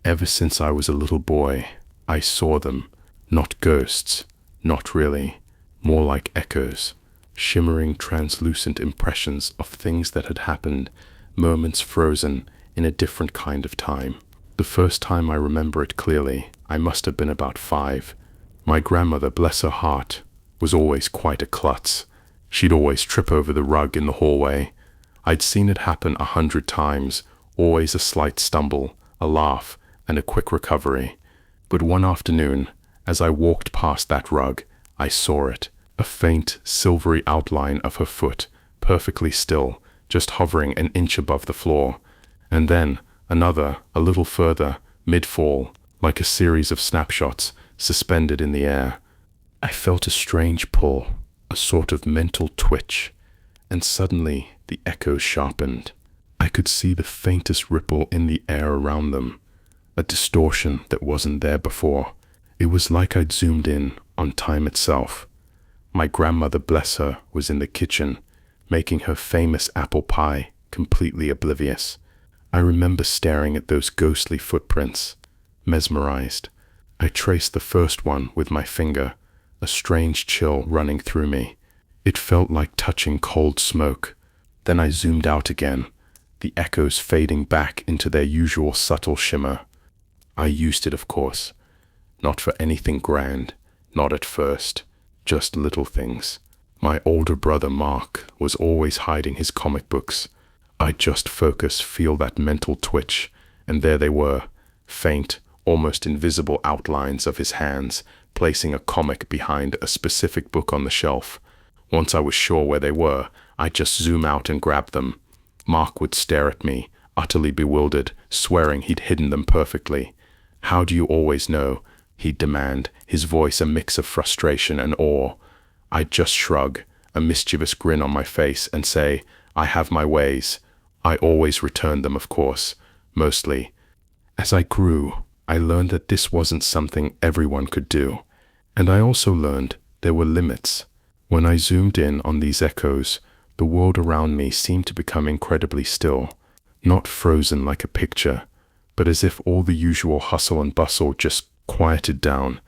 Ever since I was a little boy, I saw them, not ghosts, not really, more like echoes, shimmering translucent impressions of things that had happened, moments frozen in a different kind of time. The first time I remember it clearly, I must have been about 5. My grandmother, bless her heart, was always quite a klutz. She'd always trip over the rug in the hallway. I'd seen it happen 100 times, always a slight stumble, a laugh, and a quick recovery. But one afternoon, as I walked past that rug, I saw it, a faint, silvery outline of her foot, perfectly still, just hovering an inch above the floor. And then, another, a little further, mid-fall, like a series of snapshots, suspended in the air. I felt a strange pull, a sort of mental twitch, and suddenly the echoes sharpened. I could see the faintest ripple in the air around them, a distortion that wasn't there before. It was like I'd zoomed in on time itself. My grandmother, bless her, was in the kitchen, making her famous apple pie, completely oblivious. I remember staring at those ghostly footprints, mesmerized. I traced the first one with my finger, a strange chill running through me. It felt like touching cold smoke. Then I zoomed out again, the echoes fading back into their usual subtle shimmer. I used it, of course, not for anything grand, not at first, just little things. My older brother Mark was always hiding his comic books. I'd just focus, feel that mental twitch, and there they were, faint, almost invisible outlines of his hands, placing a comic behind a specific book on the shelf. Once I was sure where they were, I'd just zoom out and grab them. Mark would stare at me, utterly bewildered, swearing he'd hidden them perfectly. "How do you always know?" he'd demand, his voice a mix of frustration and awe. I'd just shrug, a mischievous grin on my face, and say, "I have my ways." I always returned them, of course, mostly. As I grew, I learned that this wasn't something everyone could do. And I also learned there were limits. When I zoomed in on these echoes, the world around me seemed to become incredibly still, not frozen like a picture, but as if all the usual hustle and bustle just quieted down.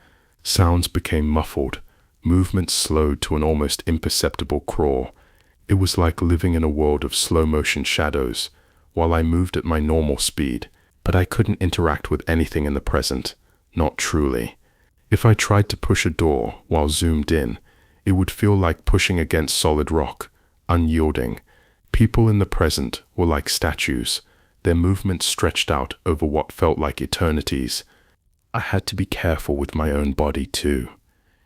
Sounds became muffled, movements slowed to an almost imperceptible crawl. It was like living in a world of slow-motion shadows, while I moved at my normal speed, but I couldn't interact with anything in the present, not truly. If I tried to push a door while zoomed in, it would feel like pushing against solid rock, unyielding. People in the present were like statues, their movements stretched out over what felt like eternities. I had to be careful with my own body too.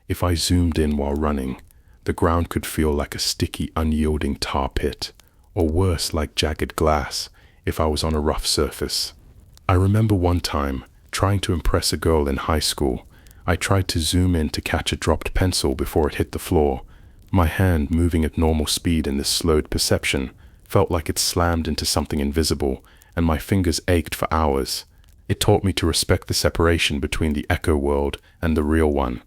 If I zoomed in while running, the ground could feel like a sticky, unyielding tar pit, or worse, like jagged glass if I was on a rough surface. I remember one time, trying to impress a girl in high school, I tried to zoom in to catch a dropped pencil before it hit the floor. My hand, moving at normal speed in this slowed perception, felt like it slammed into something invisible, and my fingers ached for hours. It taught me to respect the separation between the echo world and the real one.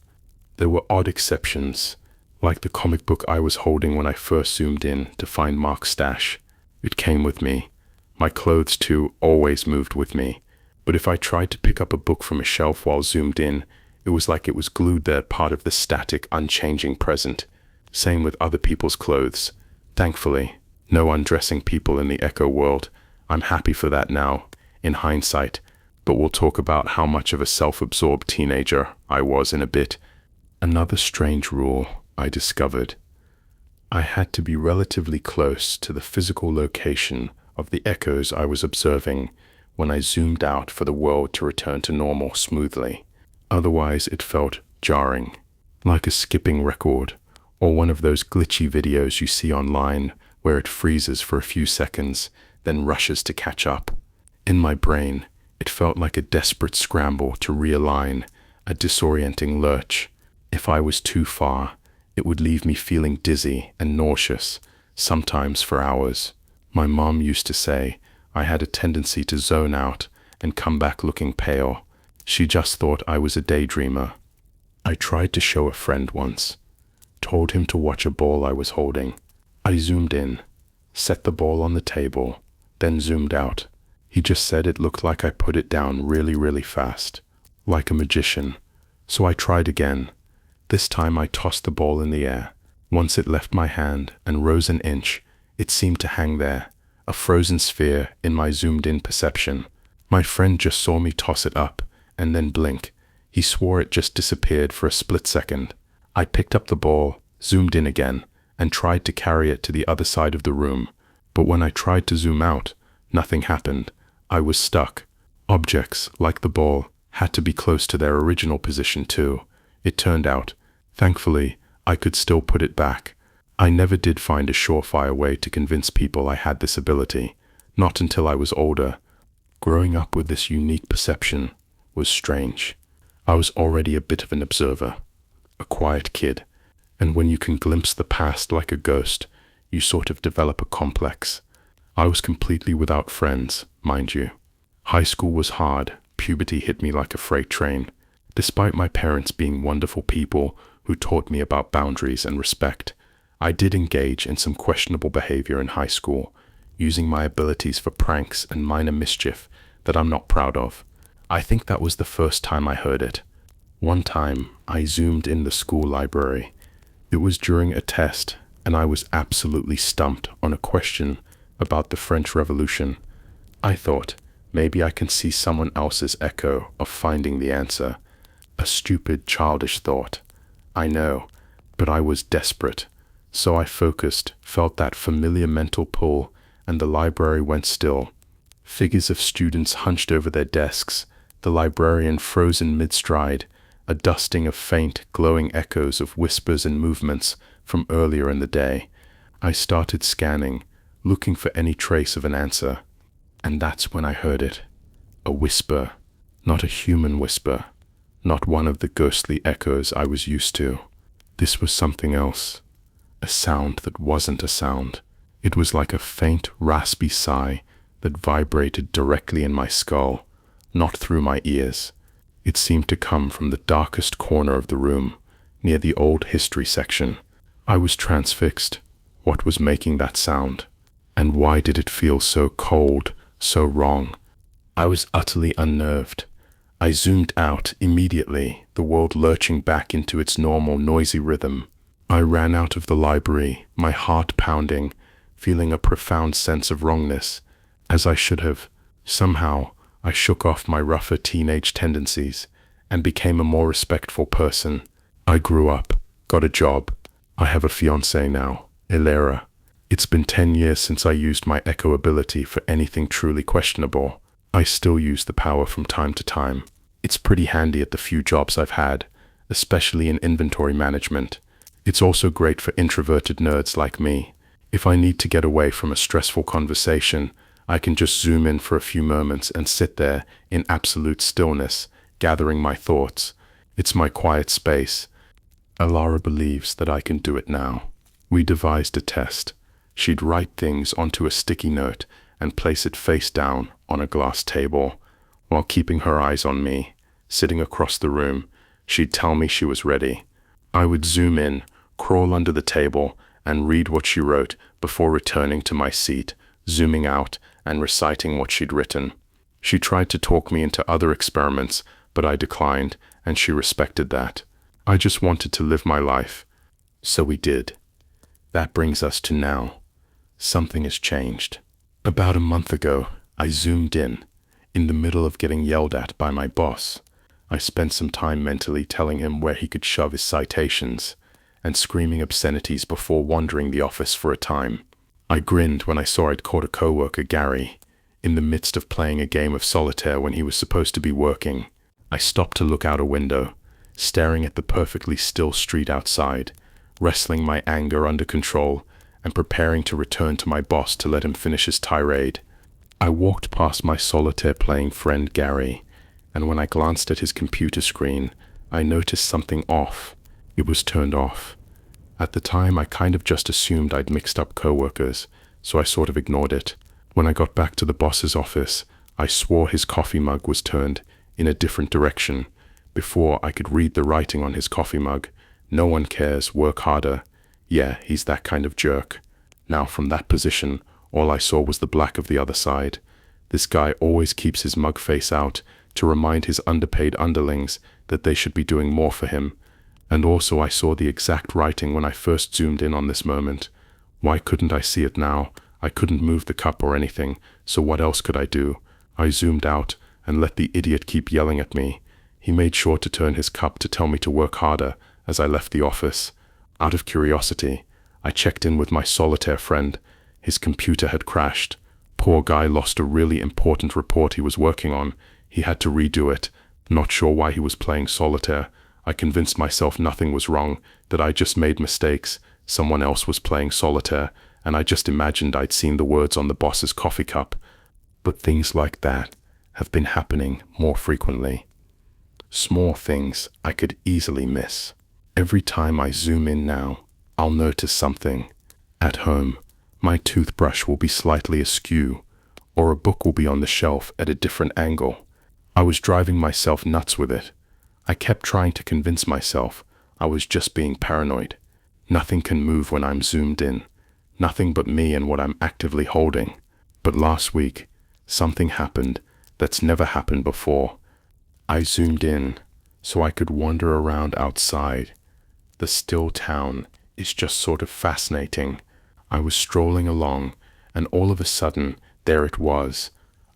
There were odd exceptions, like the comic book I was holding when I first zoomed in to find Mark's stash. It came with me. My clothes, too, always moved with me. But if I tried to pick up a book from a shelf while zoomed in, it was like it was glued there, part of the static, unchanging present. Same with other people's clothes. Thankfully, no undressing people in the echo world. I'm happy for that now, in hindsight. But we'll talk about how much of a self-absorbed teenager I was in a bit. Another strange rule I discovered. I had to be relatively close to the physical location of the echoes I was observing when I zoomed out for the world to return to normal smoothly. Otherwise, it felt jarring, like a skipping record, or one of those glitchy videos you see online where it freezes for a few seconds, then rushes to catch up. In my brain, it felt like a desperate scramble to realign, a disorienting lurch. If I was too far, it would leave me feeling dizzy and nauseous, sometimes for hours. My mom used to say I had a tendency to zone out and come back looking pale. She just thought I was a daydreamer. I tried to show a friend once, told him to watch a ball I was holding. I zoomed in, set the ball on the table, then zoomed out. He just said it looked like I put it down really, really fast, like a magician. So I tried again. This time I tossed the ball in the air. Once it left my hand and rose an inch, it seemed to hang there, a frozen sphere in my zoomed-in perception. My friend just saw me toss it up and then blink. He swore it just disappeared for a split second. I picked up the ball, zoomed in again, and tried to carry it to the other side of the room. But when I tried to zoom out, nothing happened. I was stuck. Objects, like the ball, had to be close to their original position too, it turned out. Thankfully, I could still put it back. I never did find a surefire way to convince people I had this ability, not until I was older. Growing up with this unique perception was strange. I was already a bit of an observer, a quiet kid, and when you can glimpse the past like a ghost, you sort of develop a complex. I was completely without friends, mind you. High school was hard, puberty hit me like a freight train. Despite my parents being wonderful people who taught me about boundaries and respect, I did engage in some questionable behavior in high school, using my abilities for pranks and minor mischief that I'm not proud of. I think that was the first time I heard it. One time, I zoomed in the school library. It was during a test, and I was absolutely stumped on a question about the French Revolution. I thought, maybe I can see someone else's echo of finding the answer. A stupid, childish thought. I know, but I was desperate. So I focused, felt that familiar mental pull, and the library went still. Figures of students hunched over their desks, the librarian frozen mid-stride, a dusting of faint, glowing echoes of whispers and movements from earlier in the day. I started scanning, looking for any trace of an answer. And that's when I heard it. A whisper, not a human whisper, not one of the ghostly echoes I was used to. This was something else. A sound that wasn't a sound. It was like a faint, raspy sigh that vibrated directly in my skull, not through my ears. It seemed to come from the darkest corner of the room, near the old history section. I was transfixed. What was making that sound? And why did it feel so cold, so wrong? I was utterly unnerved. I zoomed out immediately, the world lurching back into its normal, noisy rhythm. I ran out of the library, my heart pounding, feeling a profound sense of wrongness, as I should have. Somehow, I shook off my rougher teenage tendencies and became a more respectful person. I grew up, got a job. I have a fiancée now, Hilera. It's been 10 years since I used my echo ability for anything truly questionable. I still use the power from time to time. It's pretty handy at the few jobs I've had, especially in inventory management. It's also great for introverted nerds like me. If I need to get away from a stressful conversation, I can just zoom in for a few moments and sit there in absolute stillness, gathering my thoughts. It's my quiet space. Alara believes that I can do it now. We devised a test. She'd write things onto a sticky note and place it face down on a glass table. While keeping her eyes on me, sitting across the room, she'd tell me she was ready. I would zoom in, crawl under the table, and read what she wrote before returning to my seat, zooming out and reciting what she'd written. She tried to talk me into other experiments, but I declined, and she respected that. I just wanted to live my life. So we did. That brings us to now. Something has changed. About a month ago, I zoomed in the middle of getting yelled at by my boss. I spent some time mentally telling him where he could shove his citations, and screaming obscenities before wandering the office for a time. I grinned when I saw I'd caught a coworker, Gary, in the midst of playing a game of solitaire when he was supposed to be working. I stopped to look out a window, staring at the perfectly still street outside, wrestling my anger under control, and preparing to return to my boss to let him finish his tirade. I walked past my solitaire-playing friend Gary, and when I glanced at his computer screen, I noticed something off. It was turned off. At the time, I kind of just assumed I'd mixed up coworkers, so I sort of ignored it. When I got back to the boss's office, I swore his coffee mug was turned in a different direction. Before I could read the writing on his coffee mug, "No one cares, work harder." Yeah, he's that kind of jerk. Now from that position, all I saw was the black of the other side. This guy always keeps his mug face out to remind his underpaid underlings that they should be doing more for him. And also I saw the exact writing when I first zoomed in on this moment. Why couldn't I see it now? I couldn't move the cup or anything, so what else could I do? I zoomed out and let the idiot keep yelling at me. He made sure to turn his cup to tell me to work harder as I left the office. Out of curiosity, I checked in with my solitaire friend. His computer had crashed. Poor guy lost a really important report he was working on. He had to redo it. Not sure why he was playing solitaire. I convinced myself nothing was wrong, that I just made mistakes. Someone else was playing solitaire, and I just imagined I'd seen the words on the boss's coffee cup. But things like that have been happening more frequently. Small things I could easily miss. Every time I zoom in now, I'll notice something. At home, my toothbrush will be slightly askew, or a book will be on the shelf at a different angle. I was driving myself nuts with it. I kept trying to convince myself I was just being paranoid. Nothing can move when I'm zoomed in. Nothing but me and what I'm actively holding. But last week, something happened that's never happened before. I zoomed in so I could wander around outside. The still town is just sort of fascinating. I was strolling along, and all of a sudden, there it was.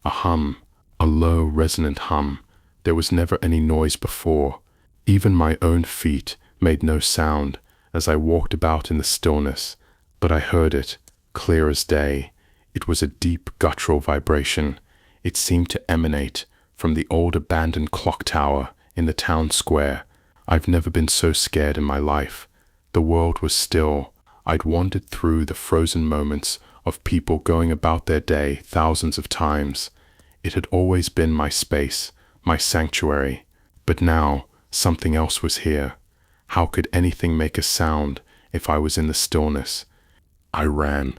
A hum, a low, resonant hum. There was never any noise before. Even my own feet made no sound as I walked about in the stillness, but I heard it, clear as day. It was a deep, guttural vibration. It seemed to emanate from the old abandoned clock tower in the town square. I've never been so scared in my life. The world was still. I'd wandered through the frozen moments of people going about their day thousands of times. It had always been my space, my sanctuary. But now, something else was here. How could anything make a sound if I was in the stillness? I ran.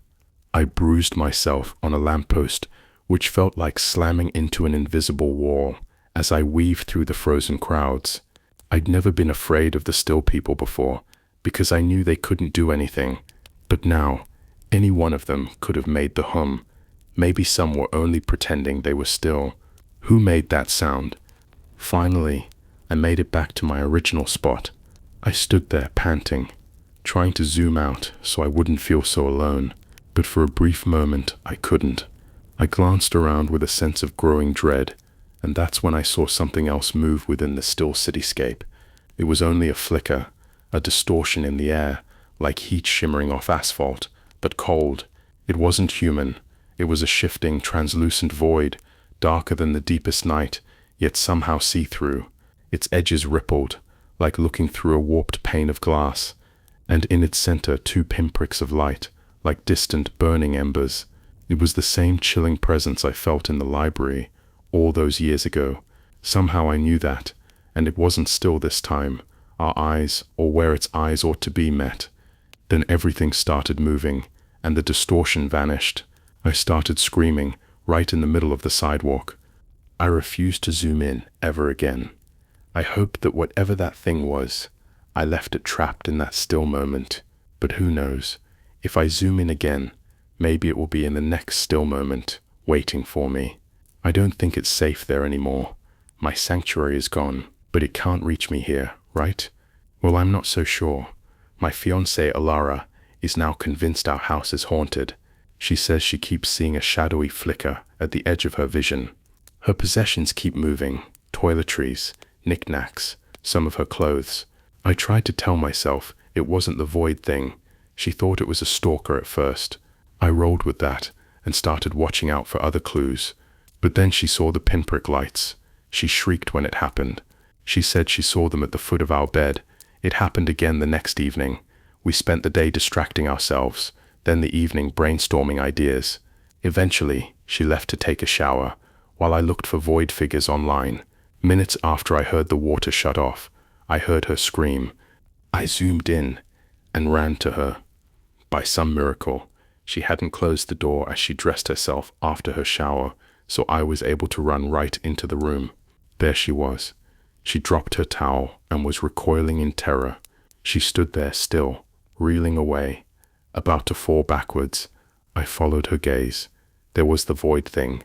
I bruised myself on a lamppost, which felt like slamming into an invisible wall as I weaved through the frozen crowds. I'd never been afraid of the still people before, because I knew they couldn't do anything. But now, any one of them could have made the hum. Maybe some were only pretending they were still. Who made that sound? Finally, I made it back to my original spot. I stood there panting, trying to zoom out so I wouldn't feel so alone. But for a brief moment, I couldn't. I glanced around with a sense of growing dread, and that's when I saw something else move within the still cityscape. It was only a flicker, a distortion in the air, like heat shimmering off asphalt, but cold. It wasn't human. It was a shifting, translucent void, darker than the deepest night, yet somehow see-through. Its edges rippled, like looking through a warped pane of glass, and in its center 2 pinpricks of light, like distant burning embers. It was the same chilling presence I felt in the library all those years ago. Somehow I knew that, and it wasn't still this time. Our eyes, or where its eyes ought to be, met. Then everything started moving, and the distortion vanished. I started screaming, right in the middle of the sidewalk. I refused to zoom in ever again. I hoped that whatever that thing was, I left it trapped in that still moment. But who knows? If I zoom in again, maybe it will be in the next still moment, waiting for me. I don't think it's safe there anymore. My sanctuary is gone, but it can't reach me here, right? Well, I'm not so sure. My fiancée Alara is now convinced our house is haunted. She says she keeps seeing a shadowy flicker at the edge of her vision. Her possessions keep moving, toiletries, knickknacks, some of her clothes. I tried to tell myself it wasn't the void thing. She thought it was a stalker at first. I rolled with that and started watching out for other clues. But then she saw the pinprick lights. She shrieked when it happened. She said she saw them at the foot of our bed. It happened again the next evening. We spent the day distracting ourselves, then the evening brainstorming ideas. Eventually, she left to take a shower, while I looked for void figures online. Minutes after I heard the water shut off, I heard her scream. I zoomed in and ran to her. By some miracle, she hadn't closed the door as she dressed herself after her shower, so I was able to run right into the room. There she was. She dropped her towel and was recoiling in terror. She stood there still, reeling away, about to fall backwards. I followed her gaze. There was the void thing.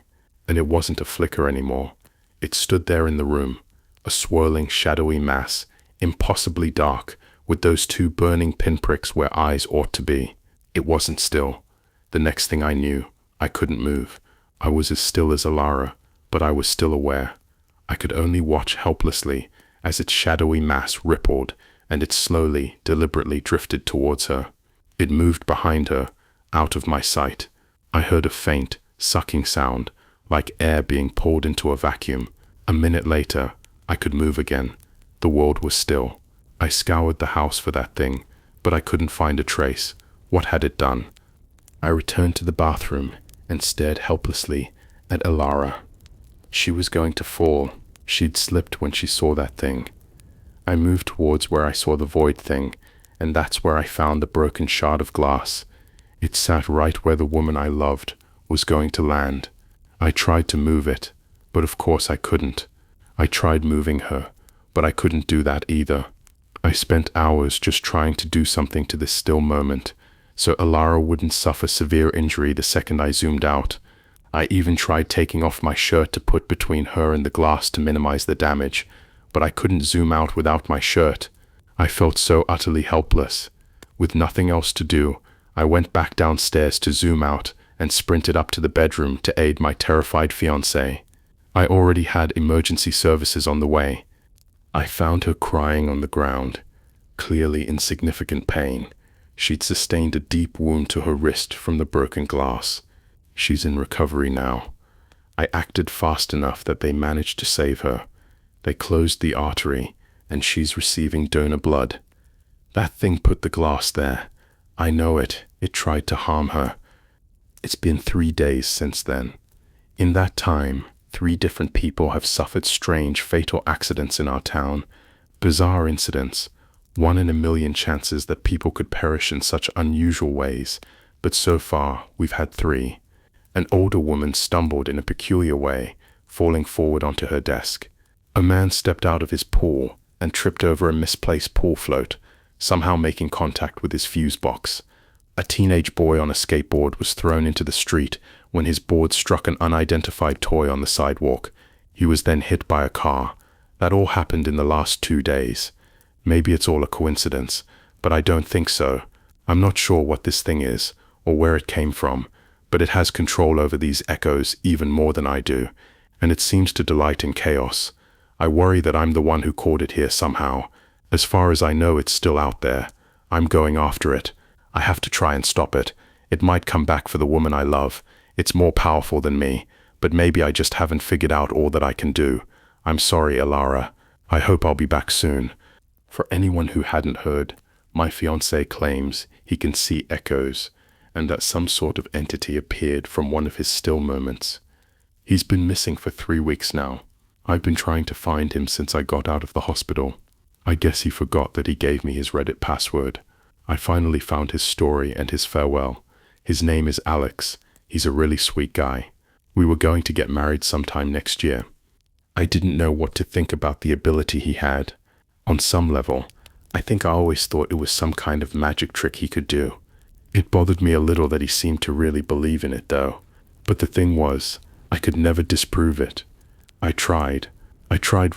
and it wasn't a flicker anymore. It stood there in the room, a swirling, shadowy mass, impossibly dark, with those two burning pinpricks where eyes ought to be. It wasn't still. The next thing I knew, I couldn't move. I was as still as Alara, but I was still aware. I could only watch helplessly as its shadowy mass rippled and it slowly, deliberately drifted towards her. It moved behind her, out of my sight. I heard a faint, sucking sound, like air being pulled into a vacuum. A minute later, I could move again. The world was still. I scoured the house for that thing, but I couldn't find a trace. What had it done? I returned to the bathroom and stared helplessly at Alara. She was going to fall. She'd slipped when she saw that thing. I moved towards where I saw the void thing, and that's where I found the broken shard of glass. It sat right where the woman I loved was going to land. I tried to move it, but of course I couldn't. I tried moving her, but I couldn't do that either. I spent hours just trying to do something to this still moment, so Alara wouldn't suffer severe injury the second I zoomed out. I even tried taking off my shirt to put between her and the glass to minimize the damage, but I couldn't zoom out without my shirt. I felt so utterly helpless. With nothing else to do, I went back downstairs to zoom out and sprinted up to the bedroom to aid my terrified fiancée. I already had emergency services on the way. I found her crying on the ground, clearly in significant pain. She'd sustained a deep wound to her wrist from the broken glass. She's in recovery now. I acted fast enough that they managed to save her. They closed the artery, and she's receiving donor blood. That thing put the glass there. I know it. It tried to harm her. It's been 3 days since then. In that time, 3 different people have suffered strange, fatal accidents in our town. Bizarre incidents. 1 in a million chances that people could perish in such unusual ways. But so far, we've had 3. An older woman stumbled in a peculiar way, falling forward onto her desk. A man stepped out of his pool and tripped over a misplaced pool float, somehow making contact with his fuse box. A teenage boy on a skateboard was thrown into the street when his board struck an unidentified toy on the sidewalk. He was then hit by a car. That all happened in the last 2 days. Maybe it's all a coincidence, but I don't think so. I'm not sure what this thing is, or where it came from, but it has control over these echoes even more than I do, and it seems to delight in chaos. I worry that I'm the one who caught it here somehow. As far as I know, it's still out there. I'm going after it. I have to try and stop it. It might come back for the woman I love. It's more powerful than me, but maybe I just haven't figured out all that I can do. I'm sorry, Alara. I hope I'll be back soon. For anyone who hadn't heard, my fiancé claims he can see echoes, and that some sort of entity appeared from one of his still moments. He's been missing for 3 weeks now. I've been trying to find him since I got out of the hospital. I guess he forgot that he gave me his Reddit password. I finally found his story and his farewell. His name is Alex. He's a really sweet guy. We were going to get married sometime next year. I didn't know what to think about the ability he had. On some level, I think I always thought it was some kind of magic trick he could do. It bothered me a little that he seemed to really believe in it, though. But the thing was, I could never disprove it. I tried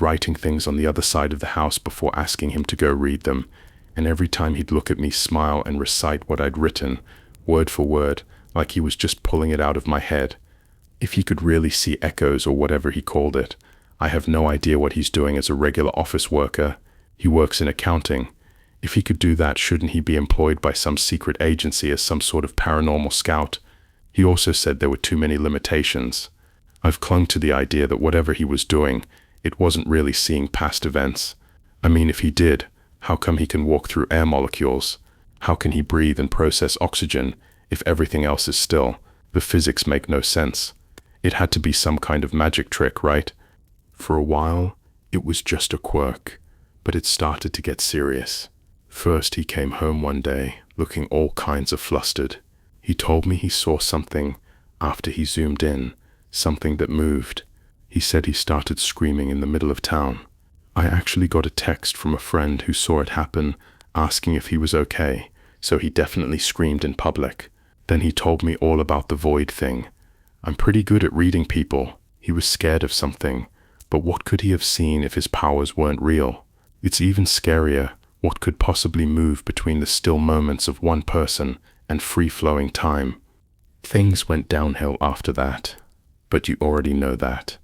writing things on the other side of the house before asking him to go read them, and every time he'd look at me, smile, and recite what I'd written, word for word, like he was just pulling it out of my head. If he could really see echoes or whatever he called it, I have no idea what he's doing as a regular office worker. He works in accounting. If he could do that, shouldn't he be employed by some secret agency as some sort of paranormal scout? He also said there were too many limitations. I've clung to the idea that whatever he was doing, it wasn't really seeing past events. I mean, if he did, how come he can walk through air molecules? How can he breathe and process oxygen if everything else is still? The physics make no sense. It had to be some kind of magic trick, right? For a while, it was just a quirk, but it started to get serious. First, he came home one day, looking all kinds of flustered. He told me he saw something after he zoomed in, something that moved. He said he started screaming in the middle of town. I actually got a text from a friend who saw it happen, asking if he was okay, so he definitely screamed in public. Then he told me all about the void thing. I'm pretty good at reading people, He was scared of something, but what could he have seen if his powers weren't real? It's even scarier, what could possibly move between the still moments of one person and free-flowing time? Things went downhill after that, but you already know that.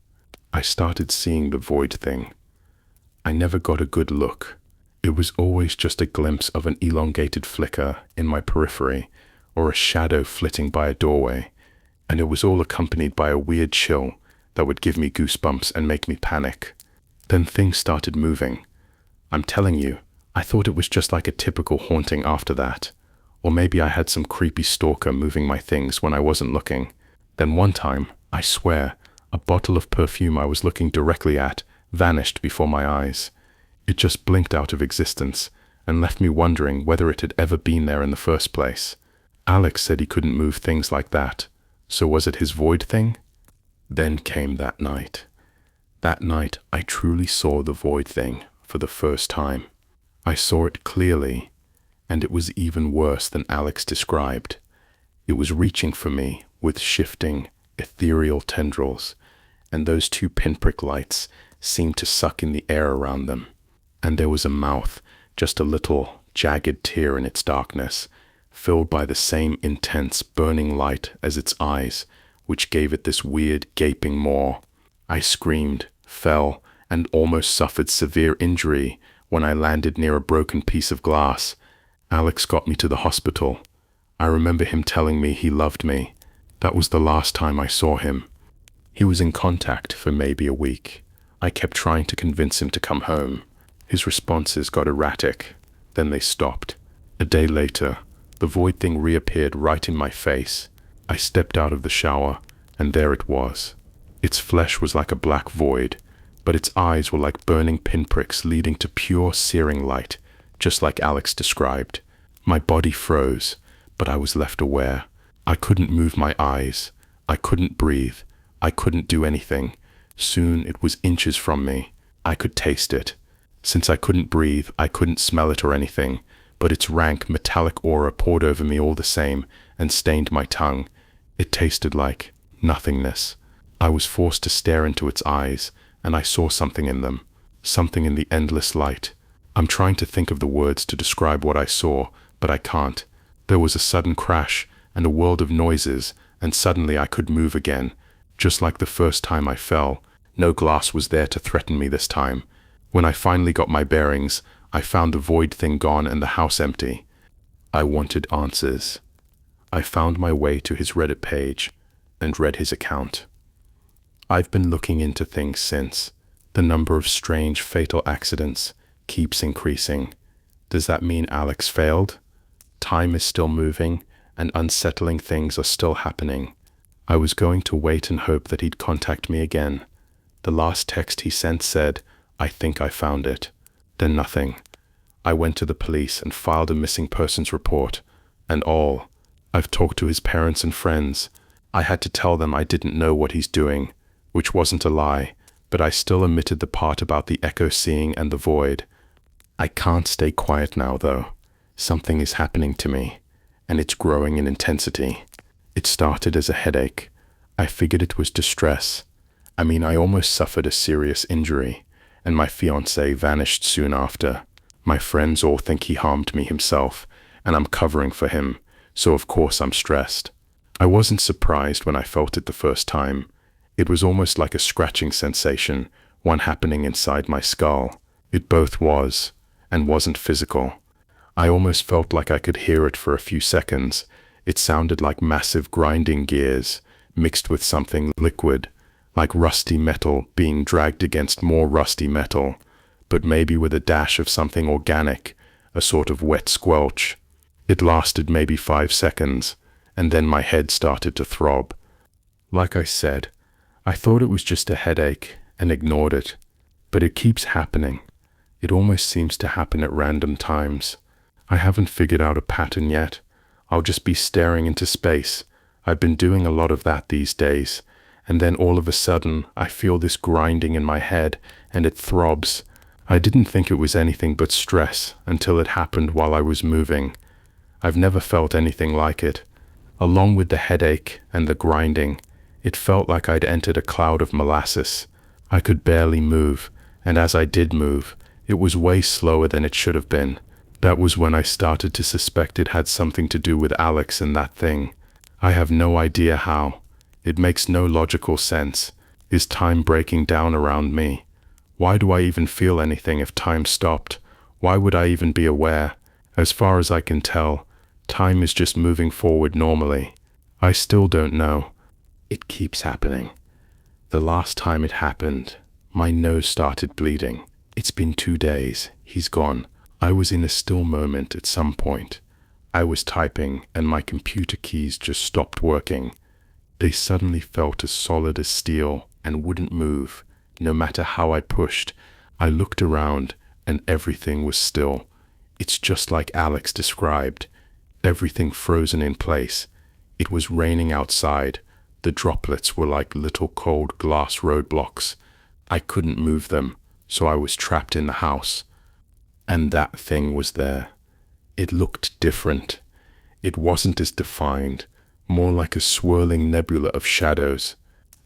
I started seeing the void thing. I never got a good look. It was always just a glimpse of an elongated flicker in my periphery, or a shadow flitting by a doorway, and it was all accompanied by a weird chill that would give me goosebumps and make me panic. Then things started moving. I'm telling you, I thought it was just like a typical haunting after that. Or maybe I had some creepy stalker moving my things when I wasn't looking. Then one time, I swear, a bottle of perfume I was looking directly at vanished before my eyes. It just blinked out of existence and left me wondering whether it had ever been there in the first place. Alex said he couldn't move things like that, so was it his void thing? Then came that night. That night I truly saw the void thing for the first time. I saw it clearly, and it was even worse than Alex described. It was reaching for me with shifting, ethereal tendrils, and those two pinprick lights seemed to suck in the air around them. And there was a mouth, just a little, jagged tear in its darkness, filled by the same intense, burning light as its eyes, which gave it this weird, gaping maw. I screamed, fell, and almost suffered severe injury when I landed near a broken piece of glass. Alex got me to the hospital. I remember him telling me he loved me. That was the last time I saw him. He was in contact for maybe a week. I kept trying to convince him to come home. His responses got erratic. Then they stopped. A day later, the void thing reappeared right in my face. I stepped out of the shower, and there it was. Its flesh was like a black void, but its eyes were like burning pinpricks leading to pure searing light, just like Alex described. My body froze, but I was left aware. I couldn't move my eyes. I couldn't breathe. I couldn't do anything. Soon it was inches from me. I could taste it. Since I couldn't breathe, I couldn't smell it or anything, but its rank, metallic aura poured over me all the same and stained my tongue. It tasted like nothingness. I was forced to stare into its eyes, and I saw something in them, something in the endless light. I'm trying to think of the words to describe what I saw, but I can't. There was a sudden crash and a world of noises, and suddenly I could move again. Just like the first time I fell, no glass was there to threaten me this time. When I finally got my bearings, I found the void thing gone and the house empty. I wanted answers. I found my way to his Reddit page and read his account. I've been looking into things since. The number of strange, fatal accidents keeps increasing. Does that mean Alex failed? Time is still moving, and unsettling things are still happening. I was going to wait and hope that he'd contact me again. The last text he sent said, "I think I found it." Then nothing. I went to the police and filed a missing persons report, and all. I've talked to his parents and friends. I had to tell them I didn't know what he's doing, which wasn't a lie, but I still omitted the part about the echo seeing and the void. I can't stay quiet now, though. Something is happening to me, and it's growing in intensity. It started as a headache. I figured it was distress. I almost suffered a serious injury, and my fiancée vanished soon after. My friends all think he harmed me himself, and I'm covering for him, so of course I'm stressed. I wasn't surprised when I felt it the first time. It was almost like a scratching sensation, one happening inside my skull. It both was, and wasn't physical. I almost felt like I could hear it for a few seconds. It sounded like massive grinding gears, mixed with something liquid, like rusty metal being dragged against more rusty metal, but maybe with a dash of something organic, a sort of wet squelch. It lasted maybe 5 seconds, and then my head started to throb. Like I said, I thought it was just a headache and ignored it, but it keeps happening. It almost seems to happen at random times. I haven't figured out a pattern yet. I'll just be staring into space. I've been doing a lot of that these days, and then all of a sudden I feel this grinding in my head and it throbs. I didn't think it was anything but stress until it happened while I was moving. I've never felt anything like it. Along with the headache and the grinding, It felt like I'd entered a cloud of molasses. I could barely move, and as I did move, it was way slower than it should have been. That was when I started to suspect it had something to do with Alex and that thing. I have no idea how. It makes no logical sense. Is time breaking down around me? Why do I even feel anything if time stopped? Why would I even be aware? As far as I can tell, time is just moving forward normally. I still don't know. It keeps happening. The last time it happened, my nose started bleeding. It's been 2 days. He's gone. I was in a still moment at some point. I was typing and my computer keys just stopped working. They suddenly felt as solid as steel and wouldn't move, no matter how I pushed. I looked around and everything was still. It's just like Alex described. Everything frozen in place. It was raining outside. The droplets were like little cold glass roadblocks. I couldn't move them, so I was trapped in the house. And that thing was there. It looked different. It wasn't as defined, more like a swirling nebula of shadows.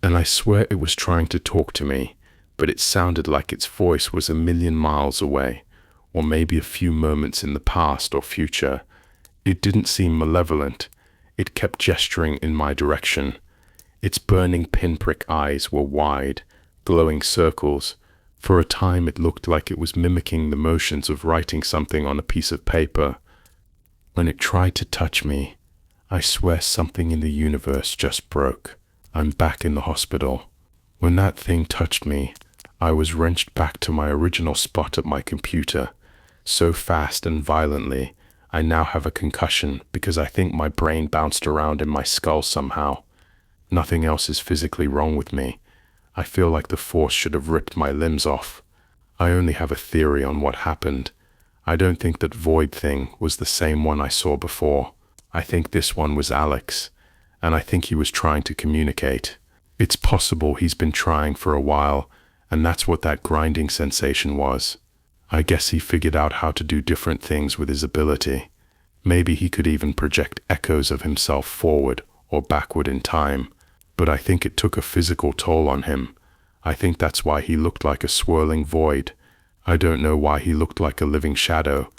And I swear it was trying to talk to me, but it sounded like its voice was a million miles away, or maybe a few moments in the past or future. It didn't seem malevolent. It kept gesturing in my direction. Its burning pinprick eyes were wide, glowing circles. For a time it looked like it was mimicking the motions of writing something on a piece of paper. When it tried to touch me, I swear something in the universe just broke. I'm back in the hospital. When that thing touched me, I was wrenched back to my original spot at my computer. So fast and violently, I now have a concussion because I think my brain bounced around in my skull somehow. Nothing else is physically wrong with me. I feel like the force should have ripped my limbs off. I only have a theory on what happened. I don't think that void thing was the same one I saw before. I think this one was Alex, and I think he was trying to communicate. It's possible he's been trying for a while, and that's what that grinding sensation was. I guess he figured out how to do different things with his ability. Maybe he could even project echoes of himself forward or backward in time. But I think it took a physical toll on him. I think that's why he looked like a swirling void. I don't know why he looked like a living shadow,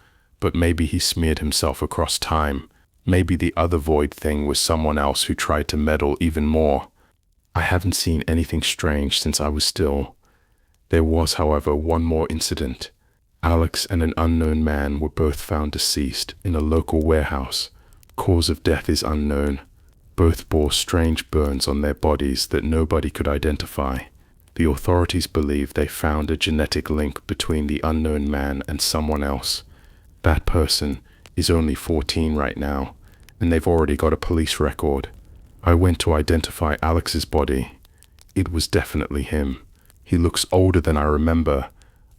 but maybe he smeared himself across time. Maybe the other void thing was someone else who tried to meddle even more. I haven't seen anything strange since I was still. There was, however, one more incident. Alex and an unknown man were both found deceased in a local warehouse. Cause of death is unknown. Both bore strange burns on their bodies that nobody could identify. The authorities believe they found a genetic link between the unknown man and someone else. That person is only 14 right now, and they've already got a police record. I went to identify Alex's body. It was definitely him. He looks older than I remember.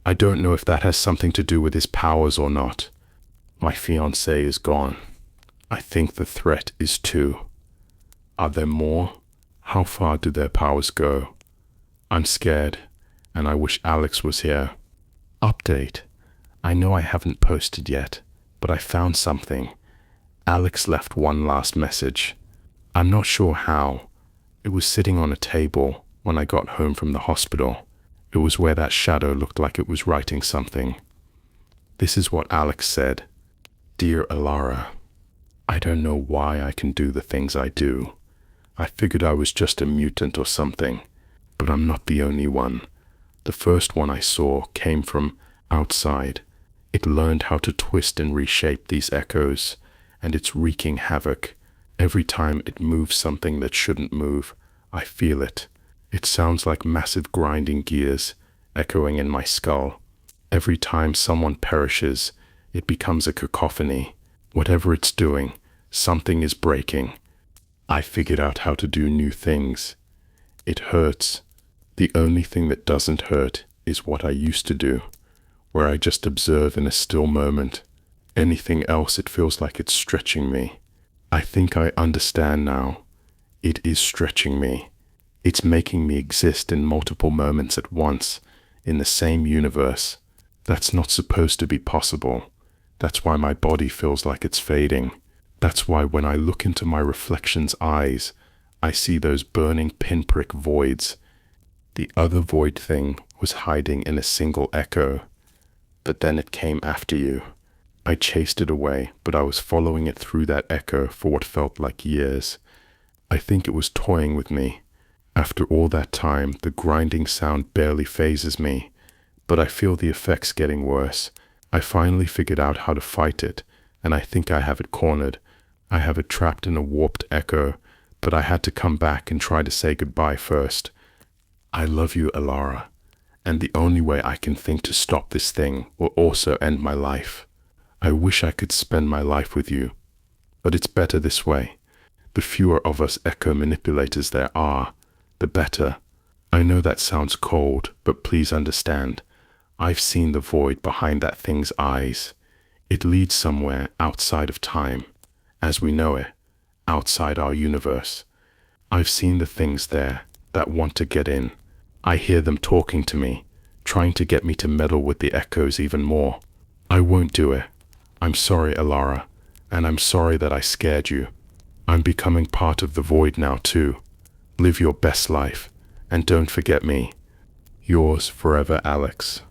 I don't know if that has something to do with his powers or not. My fiancée is gone. I think the threat is 2. Are there more? How far do their powers go? I'm scared, and I wish Alex was here. Update. I know I haven't posted yet, but I found something. Alex left one last message. I'm not sure how. It was sitting on a table when I got home from the hospital. It was where that shadow looked like it was writing something. This is what Alex said. Dear Alara, I don't know why I can do the things I do. I figured I was just a mutant or something, but I'm not the only one. The first one I saw came from outside. It learned how to twist and reshape these echoes, and it's wreaking havoc. Every time it moves something that shouldn't move, I feel it. It sounds like massive grinding gears, echoing in my skull. Every time someone perishes, it becomes a cacophony. Whatever it's doing, something is breaking. I figured out how to do new things. It hurts. The only thing that doesn't hurt is what I used to do, where I just observe in a still moment. Anything else, it feels like it's stretching me. I think I understand now. It is stretching me. It's making me exist in multiple moments at once, in the same universe. That's not supposed to be possible. That's why my body feels like it's fading. That's why when I look into my reflection's eyes, I see those burning pinprick voids. The other void thing was hiding in a single echo. But then it came after you. I chased it away, but I was following it through that echo for what felt like years. I think it was toying with me. After all that time, the grinding sound barely phases me, but I feel the effects getting worse. I finally figured out how to fight it, and I think I have it cornered. I have it trapped in a warped echo, but I had to come back and try to say goodbye first. I love you, Alara, and the only way I can think to stop this thing will also end my life. I wish I could spend my life with you, but it's better this way. The fewer of us echo manipulators there are, the better. I know that sounds cold, but please understand. I've seen the void behind that thing's eyes. It leads somewhere outside of time, as we know it, outside our universe. I've seen the things there that want to get in. I hear them talking to me, trying to get me to meddle with the echoes even more. I won't do it. I'm sorry, Alara, and I'm sorry that I scared you. I'm becoming part of the void now too. Live your best life, and don't forget me. Yours forever, Alex.